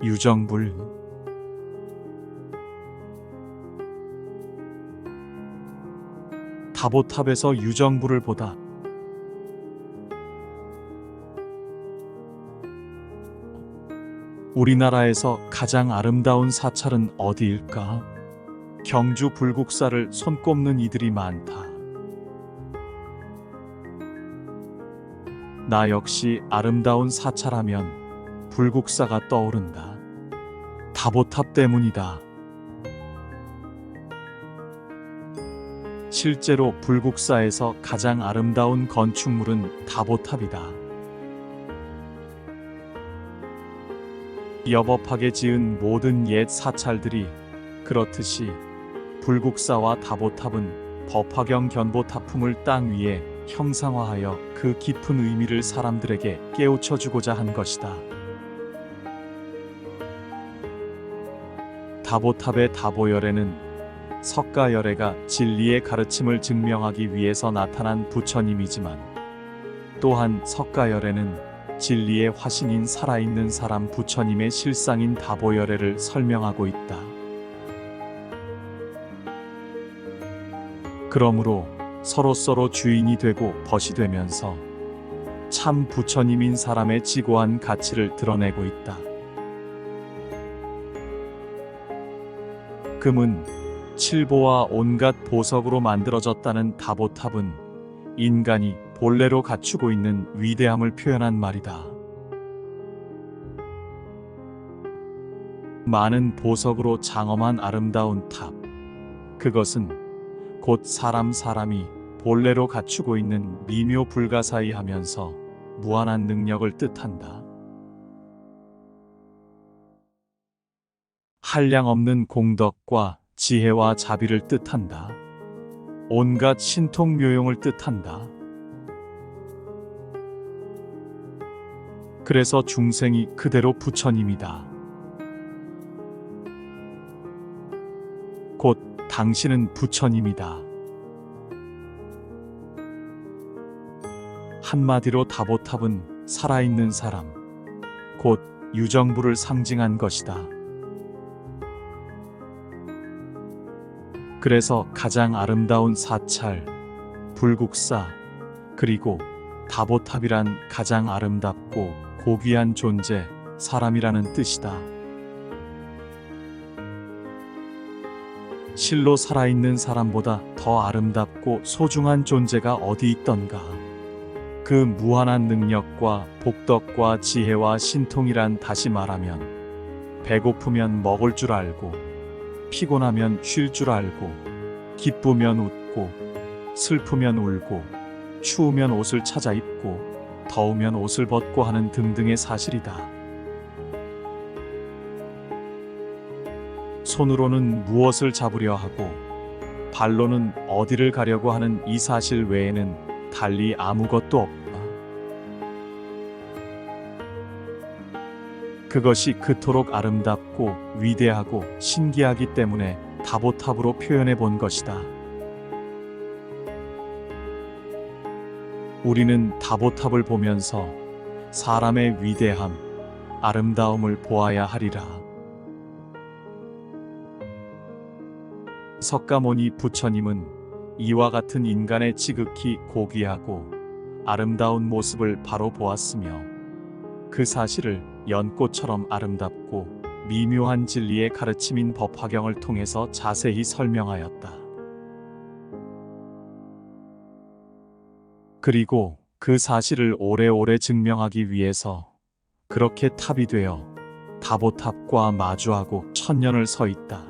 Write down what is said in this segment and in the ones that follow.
유정불. 다보탑에서 유정불을 보다. 우리나라에서 가장 아름다운 사찰은 어디일까? 경주 불국사를 손꼽는 이들이 많다. 나 역시 아름다운 사찰하면 불국사가 떠오른다. 다보탑 때문이다. 실제로 불국사에서 가장 아름다운 건축물은 다보탑이다. 여법하게 지은 모든 옛 사찰들이 그렇듯이 불국사와 다보탑은 법화경 견보타품을 땅 위에 형상화하여 그 깊은 의미를 사람들에게 깨우쳐 주고자 한 것이다. 다보탑의 다보열애는 석가열애가 진리의 가르침을 증명하기 위해서 나타난 부처님이지만, 또한 석가열애는 진리의 화신인 살아있는 사람 부처님의 실상인 다보열애를 설명하고 있다. 그러므로 서로서로 주인이 되고 벗이 되면서 참 부처님인 사람의 지고한 가치를 드러내고 있다. 금은 칠보와 온갖 보석으로 만들어졌다는 다보탑은 인간이 본래로 갖추고 있는 위대함을 표현한 말이다. 많은 보석으로 장엄한 아름다운 탑, 그것은 곧 사람이 본래로 갖추고 있는 미묘 불가사의하면서 무한한 능력을 뜻한다. 한량없는 공덕과 지혜와 자비를 뜻한다. 온갖 신통 묘용을 뜻한다. 그래서 중생이 그대로 부처님이다. 곧 당신은 부처님이다. 한마디로 다보탑은 살아있는 사람, 곧 유정불을 상징한 것이다. 그래서 가장 아름다운 사찰, 불국사, 그리고 다보탑이란 가장 아름답고 고귀한 존재, 사람이라는 뜻이다. 실로 살아있는 사람보다 더 아름답고 소중한 존재가 어디 있던가. 그 무한한 능력과 복덕과 지혜와 신통이란, 다시 말하면 배고프면 먹을 줄 알고, 피곤하면 쉴 줄 알고, 기쁘면 웃고, 슬프면 울고, 추우면 옷을 찾아 입고, 더우면 옷을 벗고 하는 등등의 사실이다. 손으로는 무엇을 잡으려 하고 발로는 어디를 가려고 하는 이 사실 외에는 달리 아무것도 없다. 그것이 그토록 아름답고 위대하고 신기하기 때문에 다보탑으로 표현해 본 것이다. 우리는 다보탑을 보면서 사람의 위대함, 아름다움을 보아야 하리라. 석가모니 부처님은 이와 같은 인간의 지극히 고귀하고 아름다운 모습을 바로 보았으며, 그 사실을 연꽃처럼 아름답고 미묘한 진리의 가르침인 법화경을 통해서 자세히 설명하였다. 그리고 그 사실을 오래오래 증명하기 위해서 그렇게 탑이 되어 다보탑과 마주하고 천년을 서 있다.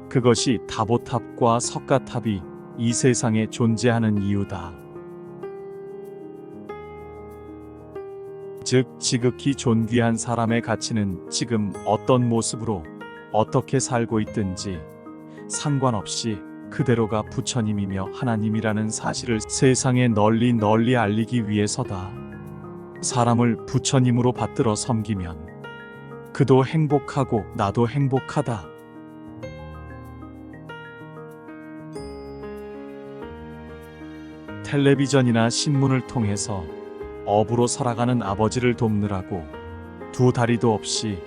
그것이 다보탑과 석가탑이 이 세상에 존재하는 이유다. 즉, 지극히 존귀한 사람의 가치는 지금 어떤 모습으로 어떻게 살고 있든지 상관없이 그대로가 부처님이며 하나님이라는 사실을 세상에 널리 알리기 위해서다. 사람을 부처님으로 받들어 섬기면 그도 행복하고 나도 행복하다. 텔레비전이나 신문을 통해서 업으로 살아가는 아버지를 돕느라고 두 다리도 없이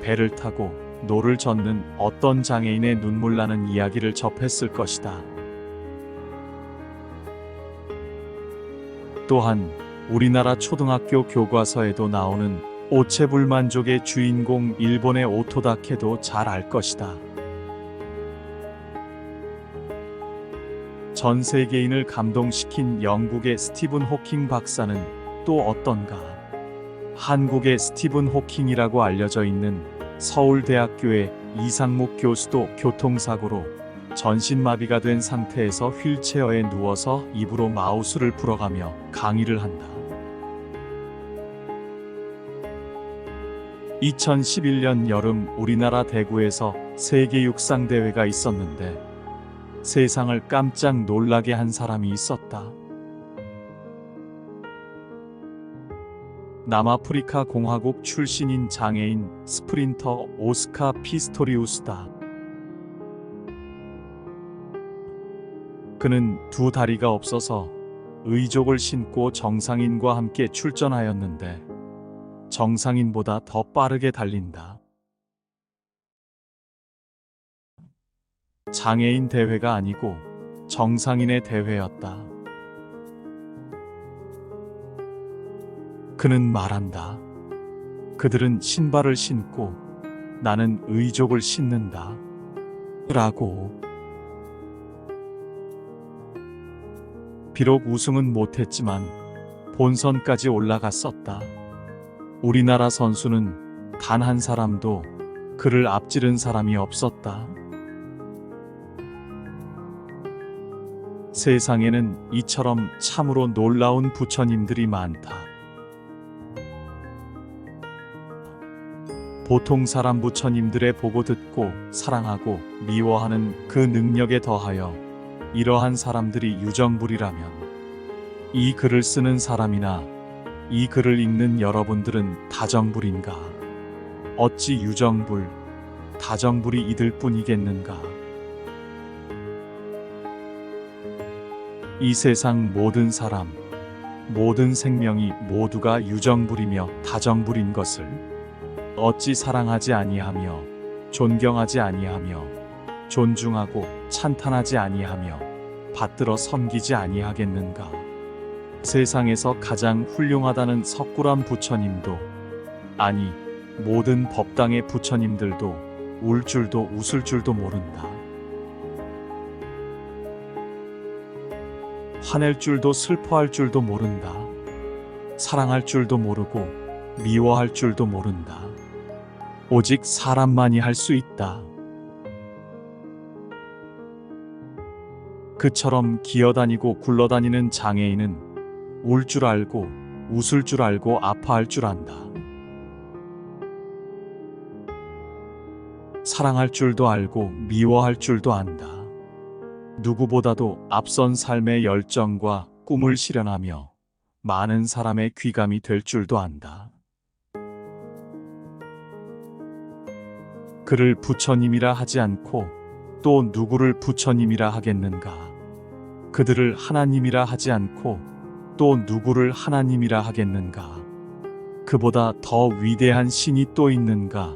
배를 타고 노를 젓는 어떤 장애인의 눈물 나는 이야기를 접했을 것이다. 또한 우리나라 초등학교 교과서에도 나오는 오체불만족의 주인공 일본의 오토다케도 잘 알 것이다. 전 세계인을 감동시킨 영국의 스티븐 호킹 박사는 또 어떤가? 한국의 스티븐 호킹이라고 알려져 있는 서울대학교의 이상묵 교수도 교통사고로 전신마비가 된 상태에서 휠체어에 누워서 입으로 마우스를 불어가며 강의를 한다. 2011년 여름 우리나라 대구에서 세계 육상대회가 있었는데 세상을 깜짝 놀라게 한 사람이 있었다. 남아프리카 공화국 출신인 장애인 스프린터 오스카 피스토리우스다. 그는 두 다리가 없어서 의족을 신고 정상인과 함께 출전하였는데 정상인보다 더 빠르게 달린다. 장애인 대회가 아니고 정상인의 대회였다. 그는 말한다. 그들은 신발을 신고 나는 의족을 신는다. 라고. 비록 우승은 못했지만 본선까지 올라갔었다. 우리나라 선수는 단 한 사람도 그를 앞지른 사람이 없었다. 세상에는 이처럼 참으로 놀라운 부처님들이 많다. 보통 사람 부처님들의 보고 듣고 사랑하고 미워하는 그 능력에 더하여 이러한 사람들이 유정불이라면 이 글을 쓰는 사람이나 이 글을 읽는 여러분들은 다정불인가? 어찌 유정불, 다정불이 이들 뿐이겠는가? 이 세상 모든 사람, 모든 생명이 모두가 유정불이며 다정불인 것을 어찌 사랑하지 아니하며 존경하지 아니하며 존중하고 찬탄하지 아니하며 받들어 섬기지 아니하겠는가? 세상에서 가장 훌륭하다는 석굴암 부처님도 아니 모든 법당의 부처님들도 울 줄도 웃을 줄도 모른다. 화낼 줄도 슬퍼할 줄도 모른다. 사랑할 줄도 모르고 미워할 줄도 모른다. 오직 사람만이 할 수 있다. 그처럼 기어다니고 굴러다니는 장애인은 울 줄 알고 웃을 줄 알고 아파할 줄 안다. 사랑할 줄도 알고 미워할 줄도 안다. 누구보다도 앞선 삶의 열정과 꿈을 실현하며 많은 사람의 귀감이 될 줄도 안다. 그를 부처님이라 하지 않고 또 누구를 부처님이라 하겠는가? 그들을 하나님이라 하지 않고 또 누구를 하나님이라 하겠는가? 그보다 더 위대한 신이 또 있는가?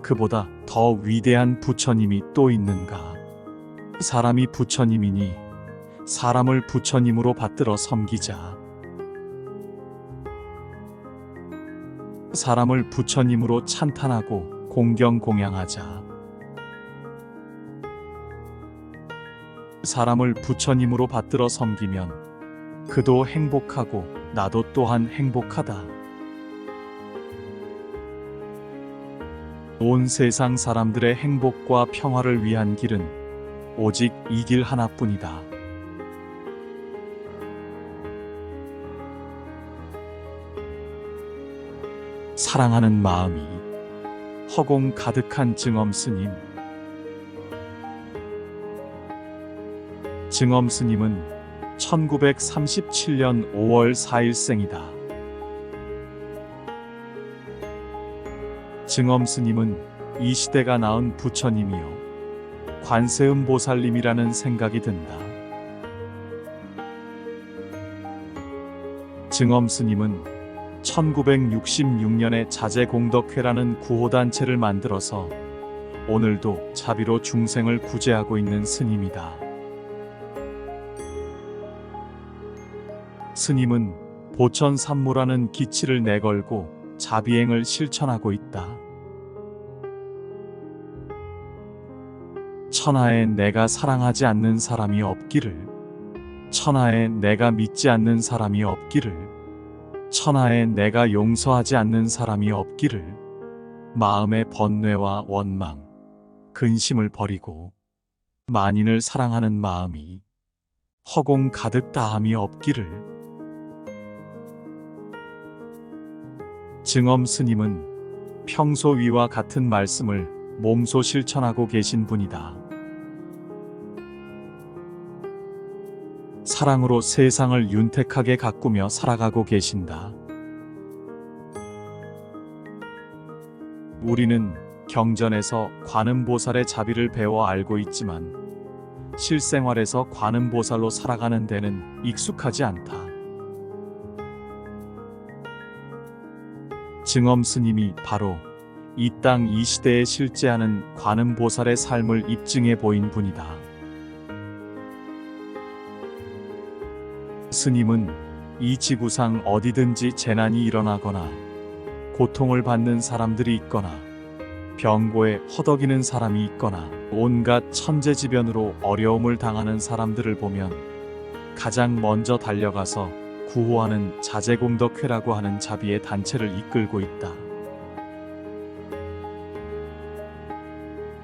그보다 더 위대한 부처님이 또 있는가? 사람이 부처님이니 사람을 부처님으로 받들어 섬기자. 사람을 부처님으로 찬탄하고 공경 공양하자. 사람을 부처님으로 받들어 섬기면 그도 행복하고 나도 또한 행복하다. 온 세상 사람들의 행복과 평화를 위한 길은 오직 이 길 하나뿐이다. 사랑하는 마음이 허공 가득한 증엄스님. 증엄스님은 1937년 5월 4일생이다. 증엄스님은 이 시대가 낳은 부처님이요 관세음보살님이라는 생각이 든다. 증엄 스님은 1966년에 자제공덕회라는 구호단체를 만들어서 오늘도 자비로 중생을 구제하고 있는 스님이다. 스님은 보천산무라는 기치를 내걸고 자비행을 실천하고 있다. 천하에 내가 사랑하지 않는 사람이 없기를, 천하에 내가 믿지 않는 사람이 없기를, 천하에 내가 용서하지 않는 사람이 없기를, 마음의 번뇌와 원망, 근심을 버리고 만인을 사랑하는 마음이 허공 가득 다함이 없기를. 증엄 스님은 평소 위와 같은 말씀을 몸소 실천하고 계신 분이다. 사랑으로 세상을 윤택하게 가꾸며 살아가고 계신다. 우리는 경전에서 관음보살의 자비를 배워 알고 있지만 실생활에서 관음보살로 살아가는 데는 익숙하지 않다. 증엄 스님이 바로 이 땅 이 시대에 실제하는 관음보살의 삶을 입증해 보인 분이다. 스님은 이 지구상 어디든지 재난이 일어나거나 고통을 받는 사람들이 있거나 병고에 허덕이는 사람이 있거나 온갖 천재지변으로 어려움을 당하는 사람들을 보면 가장 먼저 달려가서 구호하는 자제공덕회라고 하는 자비의 단체를 이끌고 있다.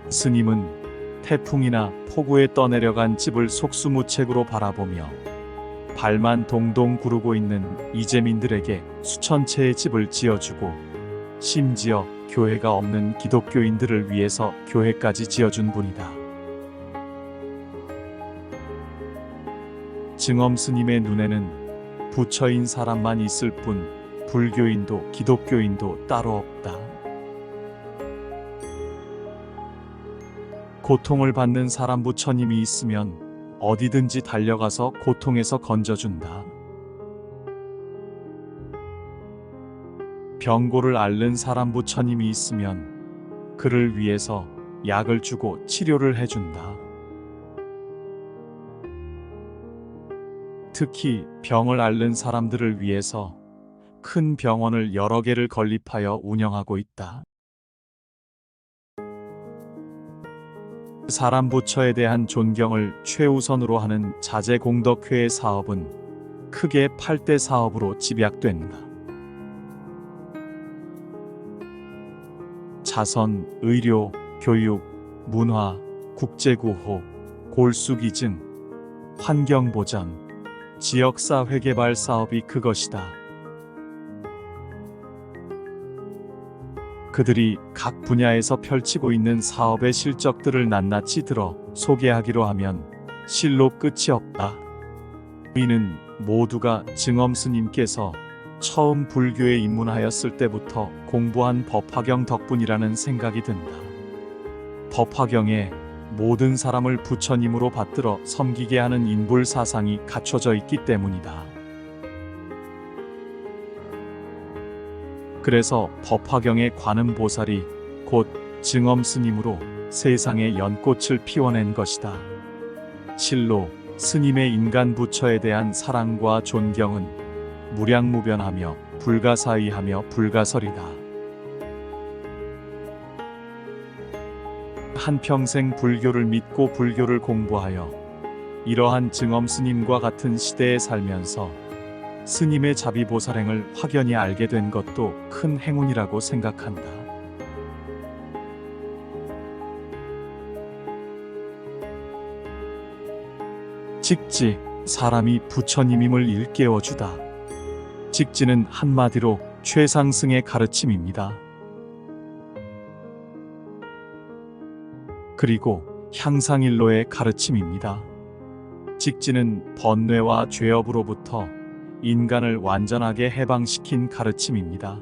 스님은 태풍이나 폭우에 떠내려간 집을 속수무책으로 바라보며 발만 동동 구르고 있는 이재민들에게 수천 채의 집을 지어주고 심지어 교회가 없는 기독교인들을 위해서 교회까지 지어준 분이다. 증엄 스님의 눈에는 부처인 사람만 있을 뿐 불교인도 기독교인도 따로 없다. 고통을 받는 사람 부처님이 있으면 어디든지 달려가서 고통에서 건져준다. 병고를 앓는 사람 부처님이 있으면 그를 위해서 약을 주고 치료를 해준다. 특히 병을 앓는 사람들을 위해서 큰 병원을 여러 개를 건립하여 운영하고 있다. 사람 부처에 대한 존경을 최우선으로 하는 자제공덕회의 사업은 크게 8대 사업으로 집약된다. 자선, 의료, 교육, 문화, 국제구호, 골수기증, 환경보전, 지역사회개발 사업이 그것이다. 그들이 각 분야에서 펼치고 있는 사업의 실적들을 낱낱이 들어 소개하기로 하면 실로 끝이 없다. 이는 모두가 증엄 스님께서 처음 불교에 입문하였을 때부터 공부한 법화경 덕분이라는 생각이 든다. 법화경에 모든 사람을 부처님으로 받들어 섬기게 하는 인불 사상이 갖춰져 있기 때문이다. 그래서 법화경의 관음보살이 곧 증엄 스님으로 세상에 연꽃을 피워낸 것이다. 실로 스님의 인간 부처에 대한 사랑과 존경은 무량무변하며 불가사의하며 불가설이다. 한평생 불교를 믿고 불교를 공부하여 이러한 증엄 스님과 같은 시대에 살면서 스님의 자비보살행을 확연히 알게 된 것도 큰 행운이라고 생각한다. 직지, 사람이 부처님임을 일깨워주다. 직지는 한마디로 최상승의 가르침입니다. 그리고 향상일로의 가르침입니다. 직지는 번뇌와 죄업으로부터 인간을 완전하게 해방시킨 가르침입니다.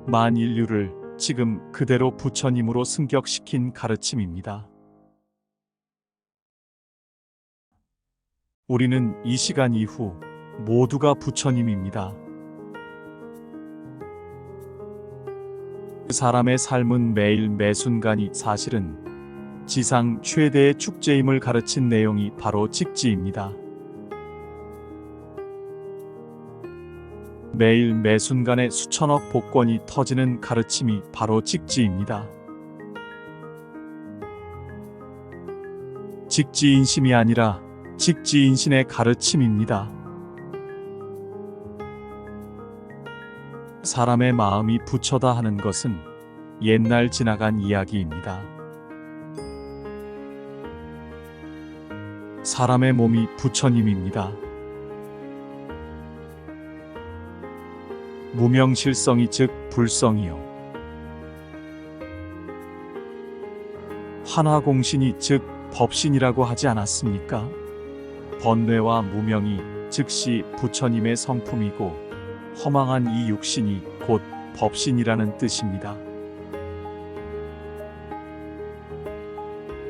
만인류를 지금 그대로 부처님으로 승격시킨 가르침입니다. 우리는 이 시간 이후 모두가 부처님입니다. 그 사람의 삶은 매일 매 순간이 사실은 지상 최대의 축제임을 가르친 내용이 바로 직지입니다. 매일 매 순간에 수천억 복권이 터지는 가르침이 바로 직지입니다. 직지인심이 아니라 직지인신의 가르침입니다. 사람의 마음이 부처다 하는 것은 옛날 지나간 이야기입니다. 사람의 몸이 부처님입니다. 무명실성이 즉 불성이요. 환화공신이 즉 법신이라고 하지 않았습니까? 번뇌와 무명이 즉시 부처님의 성품이고 허망한 이 육신이 곧 법신이라는 뜻입니다.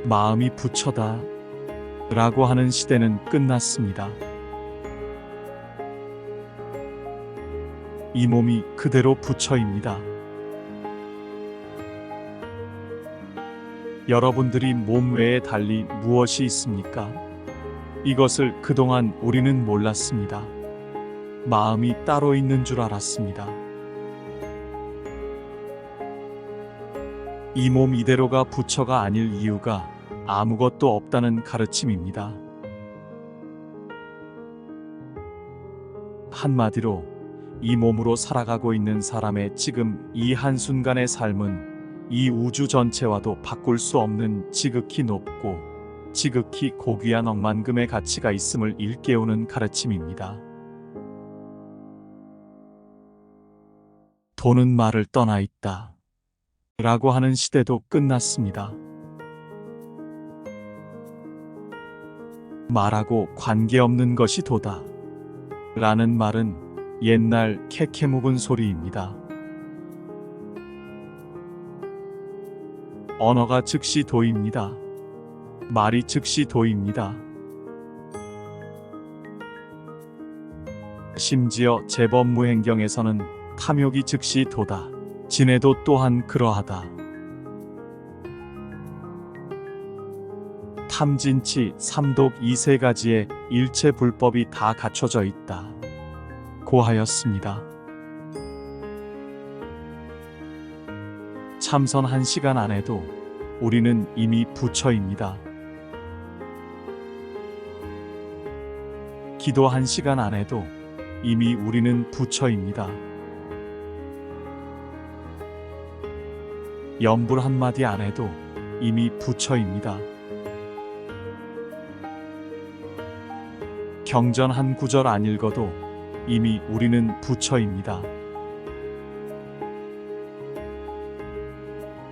마음이 부처다 라고 하는 시대는 끝났습니다. 이 몸이 그대로 부처입니다. 여러분들이 몸 외에 달리 무엇이 있습니까? 이것을 그동안 우리는 몰랐습니다. 마음이 따로 있는 줄 알았습니다. 이 몸 이대로가 부처가 아닐 이유가 아무것도 없다는 가르침입니다. 한마디로 이 몸으로 살아가고 있는 사람의 지금 이 한순간의 삶은 이 우주 전체와도 바꿀 수 없는 지극히 높고 지극히 고귀한 억만금의 가치가 있음을 일깨우는 가르침입니다. 돈은 말을 떠나 있다 라고 하는 시대도 끝났습니다. 말하고 관계없는 것이 도다 라는 말은 옛날 캐캐 묵은 소리입니다. 언어가 즉시 도입니다. 말이 즉시 도입니다. 심지어 제법무행경에서는 탐욕이 즉시 도다. 진해도 또한 그러하다. 탐진치, 삼독 이 세 가지의 일체 불법이 다 갖춰져 있다. 고하였습니다. 참선 1시간 안에도 우리는 이미 부처입니다. 기도 1시간 안에도 이미 우리는 부처입니다. 염불 한마디 안에도 이미 부처입니다. 경전 한 구절 안 읽어도 이미 우리는 부처입니다.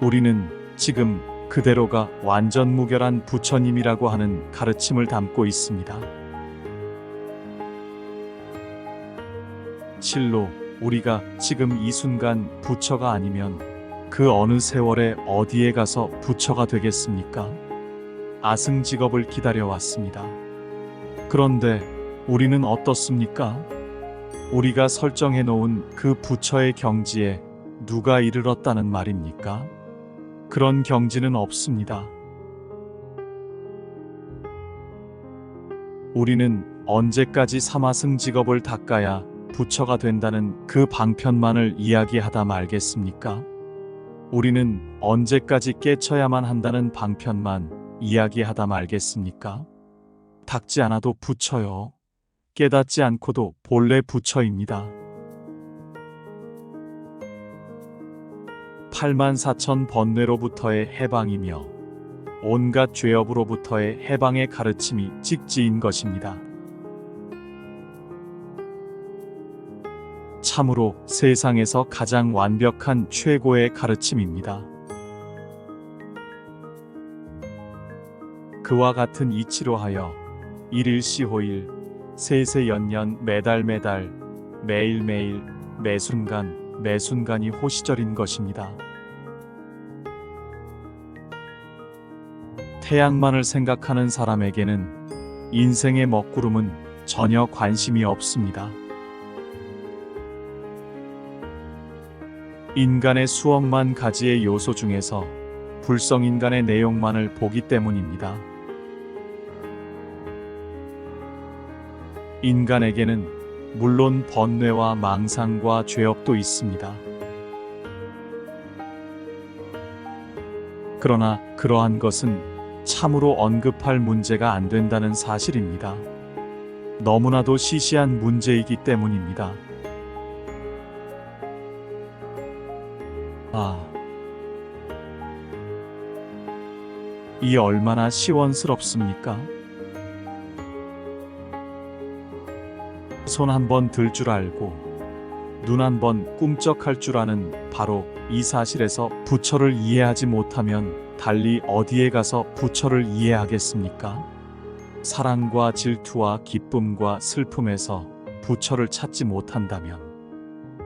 우리는 지금 그대로가 완전 무결한 부처님이라고 하는 가르침을 담고 있습니다. 실로 우리가 지금 이 순간 부처가 아니면 그 어느 세월에 어디에 가서 부처가 되겠습니까? 아승직업을 기다려왔습니다. 그런데 우리는 어떻습니까? 우리가 설정해 놓은 그 부처의 경지에 누가 이르렀다는 말입니까? 그런 경지는 없습니다. 우리는 언제까지 사마승직업을 닦아야 부처가 된다는 그 방편만을 이야기하다 말겠습니까? 우리는 언제까지 깨쳐야만 한다는 방편만 이야기하다 말겠습니까? 닦지 않아도 부처요. 깨닫지 않고도 본래 부처입니다. 84,000 번뇌로부터의 해방이며 온갖 죄업으로부터의 해방의 가르침이 직지인 것입니다. 참으로 세상에서 가장 완벽한 최고의 가르침입니다. 그와 같은 이치로 하여 일일시호일, 세세연년, 매달 매일매일, 매순간이 호시절인 것입니다. 태양만을 생각하는 사람에게는 인생의 먹구름은 전혀 관심이 없습니다. 인간의 수억만 가지의 요소 중에서 불성인간의 내용만을 보기 때문입니다. 인간에게는 물론 번뇌와 망상과 죄업도 있습니다. 그러나 그러한 것은 참으로 언급할 문제가 안 된다는 사실입니다. 너무나도 시시한 문제이기 때문입니다. 이 얼마나 시원스럽습니까? 손 한 번 들 줄 알고 눈 한 번 꿈쩍할 줄 아는 바로 이 사실에서 부처를 이해하지 못하면 달리 어디에 가서 부처를 이해하겠습니까? 사랑과 질투와 기쁨과 슬픔에서 부처를 찾지 못한다면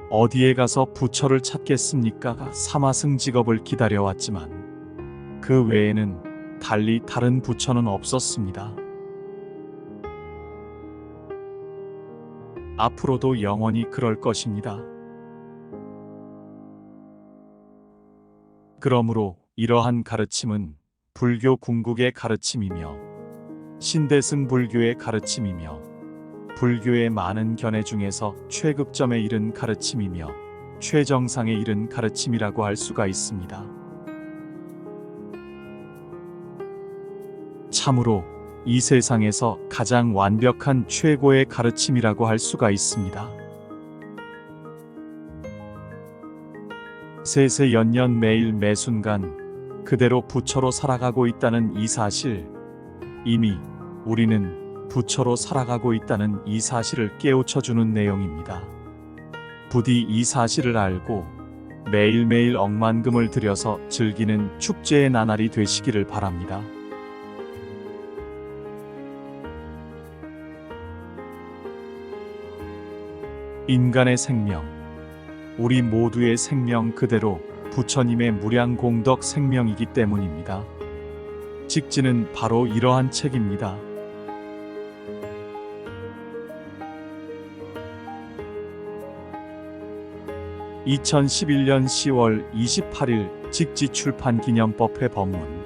어디에 가서 부처를 찾겠습니까? 사마승 직업을 기다려왔지만 그 외에는 달리 다른 부처는 없었습니다. 앞으로도 영원히 그럴 것입니다. 그러므로 이러한 가르침은 불교 궁극의 가르침이며 신대승 불교의 가르침이며 불교의 많은 견해 중에서 최극점에 이른 가르침이며 최정상에 이른 가르침이라고 할 수가 있습니다. 참으로 이 세상에서 가장 완벽한 최고의 가르침이라고 할 수가 있습니다. 세세연년 매일 매순간 그대로 부처로 살아가고 있다는 이 사실, 이미 우리는 부처로 살아가고 있다는 이 사실을 깨우쳐주는 내용입니다. 부디 이 사실을 알고 매일매일 억만금을 들여서 즐기는 축제의 나날이 되시기를 바랍니다. 인간의 생명, 우리 모두의 생명 그대로 부처님의 무량공덕 생명이기 때문입니다. 직지는 바로 이러한 책입니다. (2011년 10월 28일) 직지 출판 기념법 회법문